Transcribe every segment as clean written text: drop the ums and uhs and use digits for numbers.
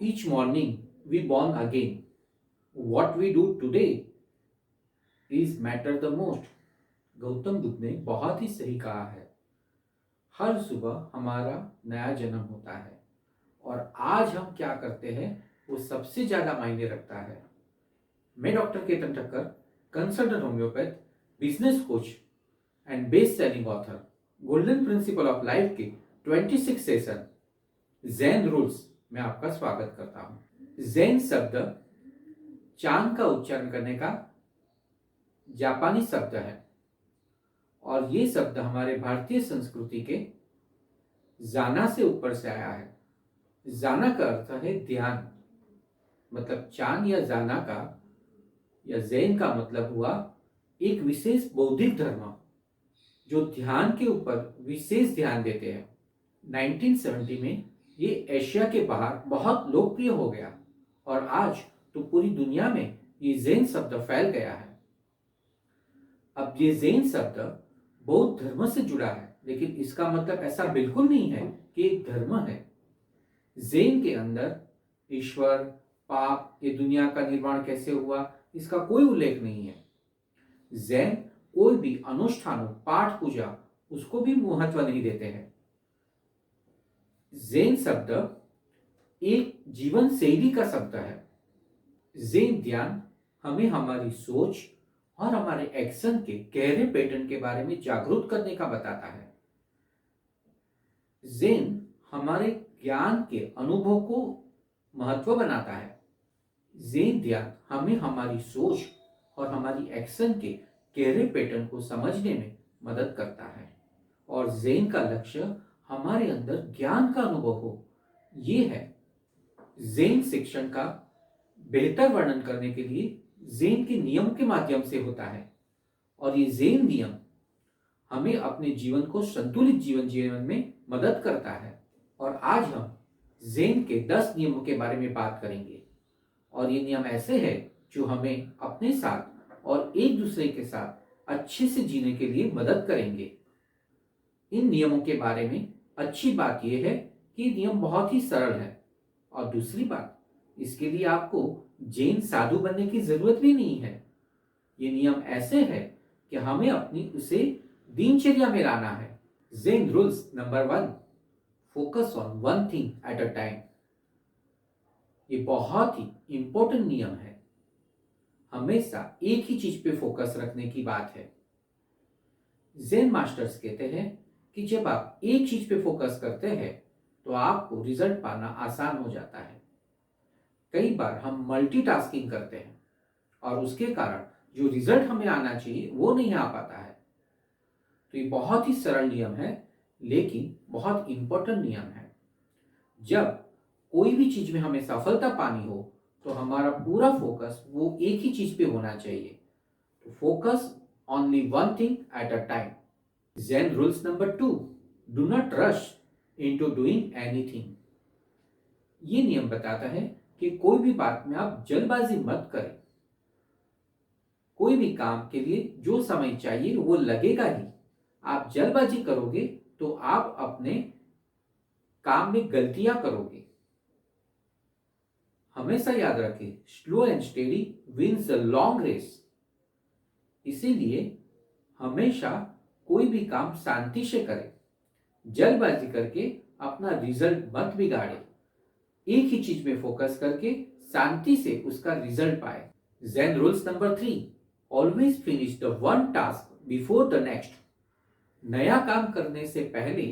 Each morning we born again. What we do today is matter the most. Gautam Buddha ने बहुत ही सही कहा है। हर सुबह हमारा नया जन्म होता है और आज हम क्या करते हैं वो सबसे ज्यादा मायने रखता है। मैं doctor Ketan Thakkar, consultant homeopath, business coach and best selling author, golden principle of life के 26 सेशन ज़ेन रूल्स में आपका स्वागत करता हूं। ज़ेन शब्द चांद का उच्चारण करने का जापानी शब्द है और ये शब्द हमारे भारतीय संस्कृति के जाना से ऊपर से आया है। जाना का अर्थ है ध्यान, मतलब चांद या जाना का या ज़ेन का मतलब हुआ एक विशेष बौद्धिक धर्म जो ध्यान के ऊपर विशेष ध्यान देते हैं। 1970 में ये एशिया के बाहर बहुत लोकप्रिय हो गया और आज तो पूरी दुनिया में ये ज़ेन शब्द फैल गया है। अब ये ज़ेन शब्द बौद्ध धर्म से जुड़ा है, लेकिन इसका मतलब ऐसा बिल्कुल नहीं है कि एक धर्म है। ज़ेन के अंदर ईश्वर, पाप, ये दुनिया का निर्माण कैसे हुआ, इसका कोई उल्लेख नहीं है। ज़ेन कोई भी अनुष्ठानों, पाठ पूजा, उसको भी महत्व नहीं देते हैं। ज़ेन शब्द एक जीवन शैली का शब्द है। ज़ेन ध्यान हमें हमारी सोच और हमारे एक्शन के गहरे पैटर्न के बारे में जागरूक करने का बताता है। ज़ेन हमारे ज्ञान के अनुभव को महत्व बनाता है। ज़ेन ध्यान हमें हमारी सोच और हमारी एक्शन के गहरे पैटर्न को समझने में मदद करता है और ज़ेन का लक्ष्य हमारे अंदर ज्ञान का अनुभव हो, ये है। ज़ेन शिक्षण का बेहतर वर्णन करने के लिए ज़ेन के नियम के माध्यम से होता है और ये ज़ेन नियम हमें अपने जीवन को संतुलित जीवन में मदद करता है। और आज हम ज़ेन के 10 नियमों के बारे में बात करेंगे और ये नियम ऐसे हैं जो हमें अपने साथ और एक दूसरे के साथ अच्छे से जीने के लिए मदद करेंगे। इन नियमों के बारे में अच्छी बात यह है कि नियम बहुत ही सरल है और दूसरी बात, इसके लिए आपको जैन साधु बनने की जरूरत भी नहीं है। ये नियम ऐसे है कि हमें अपनी उसे दिनचर्या में लाना है। Zen rules number 1, focus on one thing at a time. ये बहुत ही इंपॉर्टेंट नियम है। हमेशा एक ही चीज पे फोकस रखने की बात है। ज़ेन मास्टर्स कहते हैं कि जब आप एक चीज पे फोकस करते हैं तो आपको रिजल्ट पाना आसान हो जाता है। कई बार हम मल्टीटास्किंग करते हैं और उसके कारण जो रिजल्ट हमें आना चाहिए वो नहीं आ पाता है। तो ये बहुत ही सरल नियम है, लेकिन बहुत इंपॉर्टेंट नियम है। जब कोई भी चीज में हमें सफलता पानी हो तो हमारा पूरा फोकस वो एक ही चीज पे होना चाहिए। तो focus only one thing at a time. Zen rules number 2, do not rush into doing anything. ये नियम बताता है कि कोई भी बात में आप जल्दबाजी मत करें। कोई भी काम के लिए जो समय चाहिए वो लगेगा ही। आप जल्दबाजी करोगे तो आप अपने काम में गलतियां करोगे। हमेशा याद रखें, slow and steady wins the long race. इसीलिए हमेशा कोई भी काम शांति से करें। जल्दबाजी करके अपना रिजल्ट मत बिगाड़े। एक ही चीज में फोकस करके शांति से उसका रिजल्ट पाए। Zen rules number 3, always finish the one task before the next. नया काम करने से पहले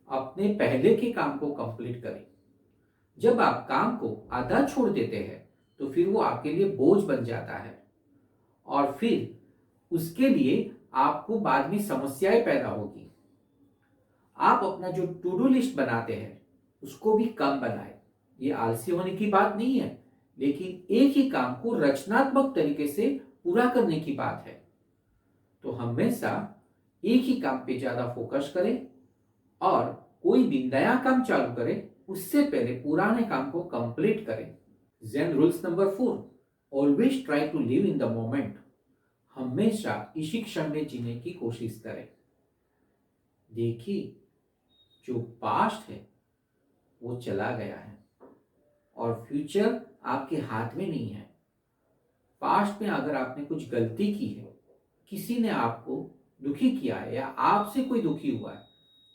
अपने पहले के काम को कंप्लीट करें। जब आप काम को आधा छोड़ देते हैं तो फिर वो आपके लिए बोझ बन जाता है और फिर उसके लिए आपको बाद में समस्याएं पैदा होगी। आप अपना जो टू डू लिस्ट बनाते हैं उसको भी कम बनाएं। ये आलसी होने की बात नहीं है, लेकिन एक ही काम को रचनात्मक तरीके से पूरा करने की बात है। तो हमेशा एक ही काम पे ज्यादा फोकस करें और कोई भी नया काम चालू करें उससे पहले पुराने काम को कंप्लीट करें। Zen rules number 4, always try to live in the moment. हमेशा इसी क्षण में जीने की कोशिश करें। देखिए, जो पास्ट है वो चला गया है और फ्यूचर आपके हाथ में नहीं है। पास्ट में अगर आपने कुछ गलती की है, किसी ने आपको दुखी किया है या आपसे कोई दुखी हुआ है,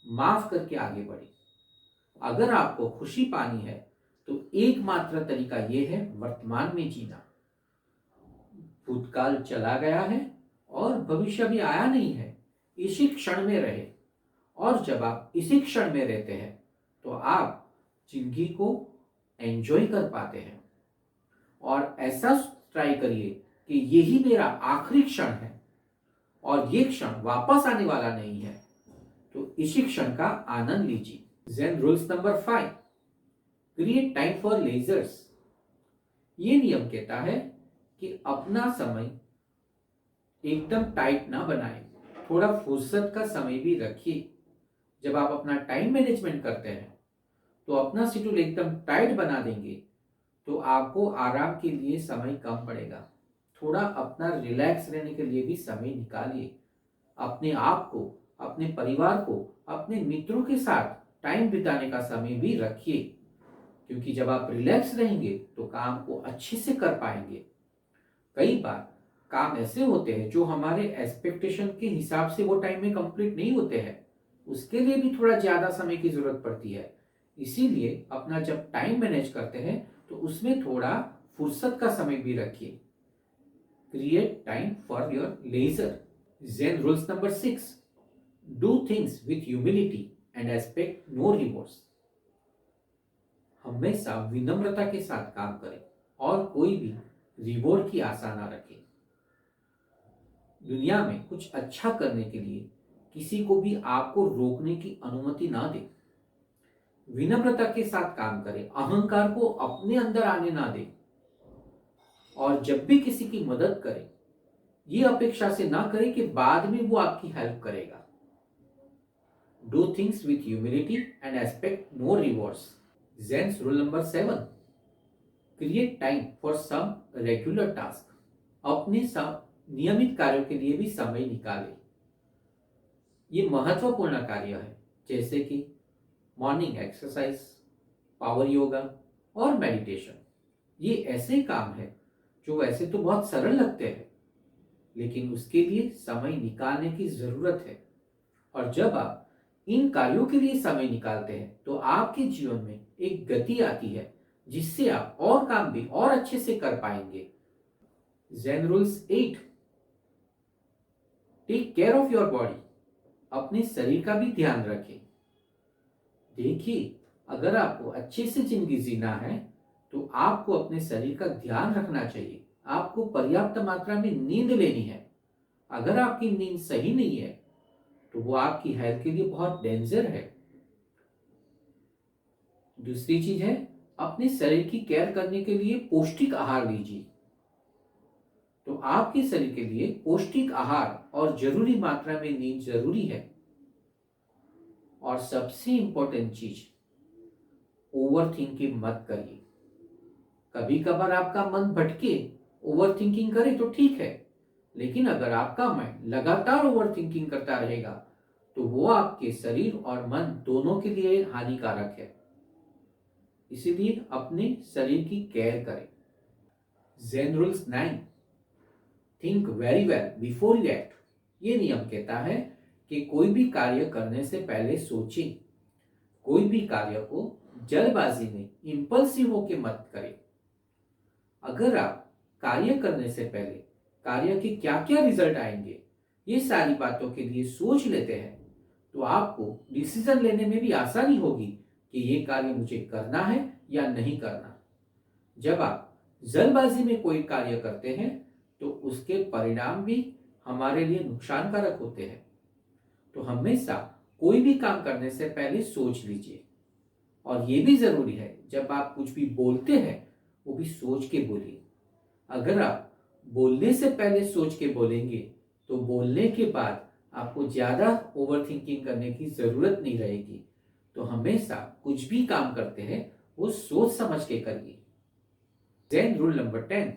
माफ करके आगे बढ़े। अगर आपको खुशी पानी है तो एकमात्र तरीका यह है वर्तमान में जीना। भूतकाल चला गया है और भविष्य भी आया नहीं है, इसी क्षण में रहे। और जब आप इसी क्षण में रहते हैं तो आप जिंदगी को एंजॉय कर पाते हैं। और ऐसा ट्राई करिए कि यही मेरा आखिरी क्षण है और ये क्षण वापस आने वाला नहीं है, तो इसी क्षण का आनंद लीजिए। Zen rules number 5, create time for leisures. ये नियम कहता है कि अपना समय एकदम टाइट ना बनाए, थोड़ा फुर्सत का समय भी रखिए। जब आप अपना टाइम मैनेजमेंट करते हैं तो अपना शेड्यूल एकदम टाइट बना देंगे तो आपको आराम के लिए समय कम पड़ेगा। थोड़ा अपना रिलैक्स रहने के लिए भी समय निकालिए। अपने आप को, अपने परिवार को, अपने मित्रों के साथ टाइम बिताने का समय भी रखिए, क्योंकि जब आप रिलैक्स रहेंगे तो काम को अच्छे से कर पाएंगे। कई बार काम ऐसे होते हैं जो हमारे एक्सपेक्टेशन के हिसाब से वो टाइम में कंप्लीट नहीं होते हैं, उसके लिए भी थोड़ा ज्यादा समय की जरूरत पड़ती है। इसीलिए अपना जब टाइम मैनेज करते हैं तो उसमें थोड़ा फुर्सत का समय भी रखिए। Create time for your leisure. Zen rules number 6, do things with humility and expect no rewards. हमेशा विनम्रता के साथ काम करें और कोई भी रिवॉर्ड की आशा ना रखें। दुनिया में कुछ अच्छा करने के लिए किसी को भी आपको रोकने की अनुमति ना दें। विनम्रता के साथ काम करें, अहंकार को अपने अंदर आने ना दें। और जब भी किसी की मदद करें, ये अपेक्षा से ना करें कि बाद में वो आपकी हेल्प करेगा। Do things with humility and expect no rewards. Zen's rule number 7, create time for some regular task. अपने सब नियमित कार्यों के लिए भी समय निकालें। ये महत्वपूर्ण कार्य है, जैसे कि मॉर्निंग एक्सरसाइज, पावर योगा और मेडिटेशन। ये ऐसे काम है जो वैसे तो बहुत सरल लगते हैं, लेकिन उसके लिए समय निकालने की जरूरत है। और जब आप इन कार्यों के लिए समय निकालते हैं तो आपके जीवन में एक गति आती है जिससे आप और काम भी और अच्छे से कर पाएंगे। Zen rules 8, take care of your body. अपने शरीर का भी ध्यान रखें। देखिए, अगर आपको अच्छे से जिंदगी जीना है तो आपको अपने शरीर का ध्यान रखना चाहिए। आपको पर्याप्त मात्रा में नींद लेनी है। अगर आपकी नींद सही नहीं है तो वो आपकी हेल्थ के लिए बहुत डेंजर है। दूसरी चीज है, अपने शरीर की केयर करने के लिए पौष्टिक आहार लीजिए। तो आपके शरीर के लिए पौष्टिक आहार और जरूरी मात्रा में नींद जरूरी है। और सबसे इंपॉर्टेंट चीज, ओवर थिंकिंग मत करिए। कभी कभार आपका मन भटके, ओवर थिंकिंग करे तो ठीक है, लेकिन अगर आपका माइंड लगातार ओवर थिंकिंग करता रहेगा तो वो आपके शरीर और मन दोनों के लिए हानिकारक है। इसीलिए अपने शरीर की केयर करें। Zen rules 9, think very well before you act. ये नियम कहता है कि कोई भी कार्य करने से पहले सोचें। कोई भी कार्य को जल्दबाजी में इंपल्सिव होकर मत करें। अगर आप कार्य करने से पहले कार्य के क्या क्या रिजल्ट आएंगे, ये सारी बातों के लिए सोच लेते हैं तो आपको डिसीजन लेने में भी आसानी होगी कि ये कार्य मुझे करना है या नहीं करना। जब आप जल्दबाजी में कोई कार्य करते हैं तो उसके परिणाम भी हमारे लिए नुकसानकारक होते हैं। तो हमेशा कोई भी काम करने से पहले सोच लीजिए। और ये भी जरूरी है, जब आप कुछ भी बोलते हैं वो भी सोच के बोलिए। अगर आप बोलने से पहले सोच के बोलेंगे तो बोलने के बाद आपको ज्यादा ओवर थिंकिंग करने की जरूरत नहीं रहेगी। तो हमेशा कुछ भी काम करते हैं वो सोच समझ के करिए। Then rule number 10,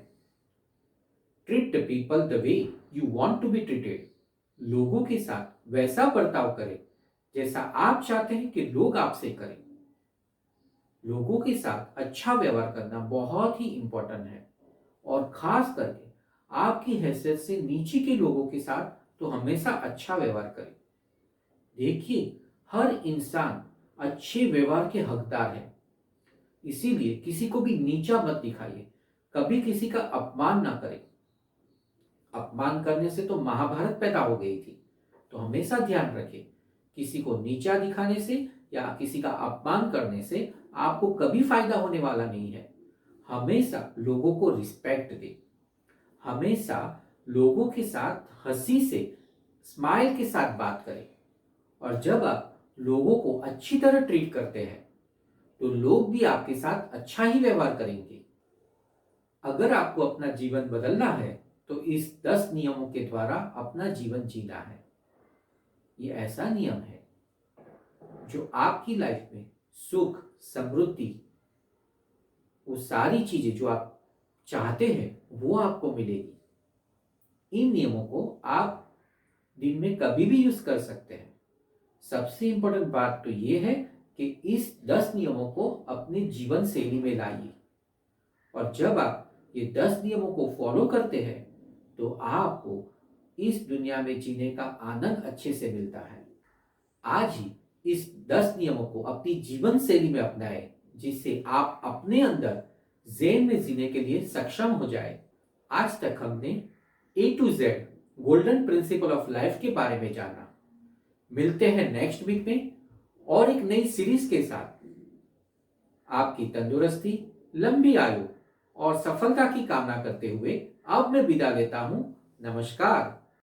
treat the people the way you want to be treated. लोगों के साथ वैसा बर्ताव करें जैसा आप चाहते हैं कि लोग आपसे करें। लोगों के साथ अच्छा व्यवहार करना बहुत ही इम्पोर्टेंट है, और खास करके आपकी हैसियत से नीचे के लोगों के साथ तो हमेशा अच्छा व्यवहार करें। देखिए, हर इंसान अच्छे व्यवहार के हकदार है, इसीलिए किसी को भी नीचा मत दिखाइए, कभी किसी का अपमान ना करें। अपमान करने से तो महाभारत पैदा हो गई थी। तो हमेशा ध्यान रखें, किसी को नीचा दिखाने से या किसी का अपमान करने से आपको कभी फायदा होने वाला नहीं है। हमेशा लोगों को रिस्पेक्ट दें, हमेशा लोगों के साथ हंसी से, स्माइल के साथ बात करें। और जब आप लोगों को अच्छी तरह ट्रीट करते हैं तो लोग भी आपके साथ अच्छा ही व्यवहार करेंगे। अगर आपको अपना जीवन बदलना है तो इस 10 नियमों के द्वारा अपना जीवन जीना है। ये ऐसा नियम है जो आपकी लाइफ में सुख, समृद्धि, वो सारी चीजें जो आप चाहते हैं वो आपको मिलेगी। इन नियमों को आप दिन में कभी भी यूज कर सकते हैं। सबसे इंपॉर्टेंट बात तो ये है कि इस 10 नियमों को अपने जीवन शैली में लाइए, और जब आप ये 10 नियमों को फॉलो करते हैं तो आपको इस दुनिया में जीने का आनंद अच्छे से मिलता है। आज ही इस 10 नियमों को अपनी जीवन शैली में अपनाएं, जिससे आप अपने अंदर ज़ेन में जीने के लिए सक्षम हो जाए। आज तक हमने A to Z golden principle of life के बारे में जाना। मिलते हैं नेक्स्ट वीक में और एक नई सीरीज के साथ। आपकी तंदुरुस्ती, लंबी आयु और सफलता की कामना करते हुए अब मैं विदा लेता हूं। नमस्कार।